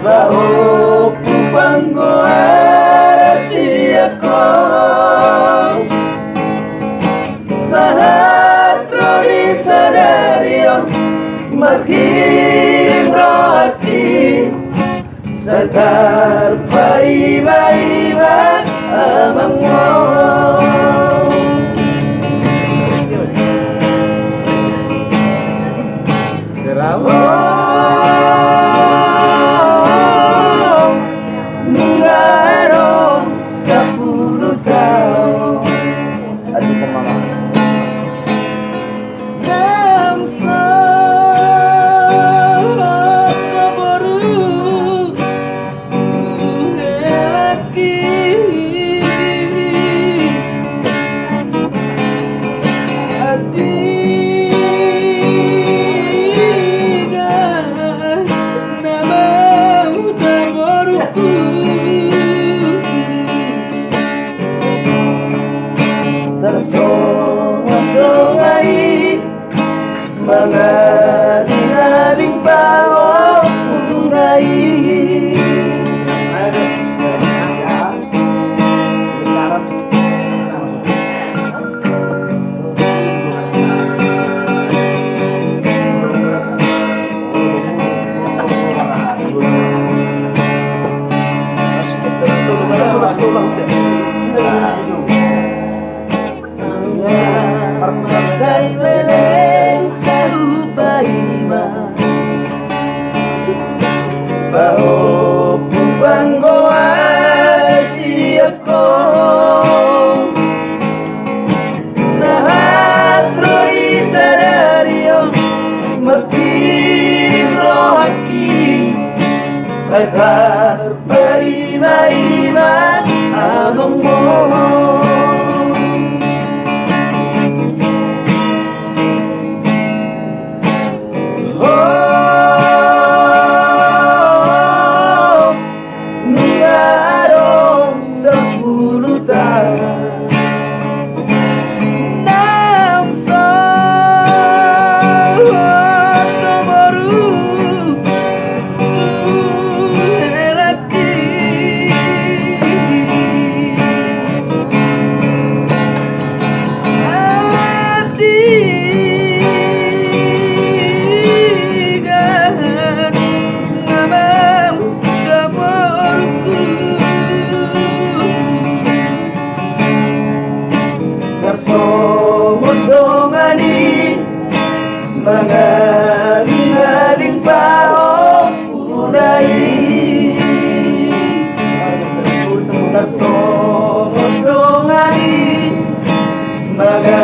Bahu panggoan siako sahatro di sadario makin rohati sakar paiba-iba amang mo. Mengarong 10 tahun aduh pemama yang baru lagi tersongai mga dinabing bawa uray Partai leleng sarubaiba Bahu panggoan siako sahatro isadario makin rohaki sakar paiba-iba abang mo. Sumudongani mga binabing baong uray Sumudongani mga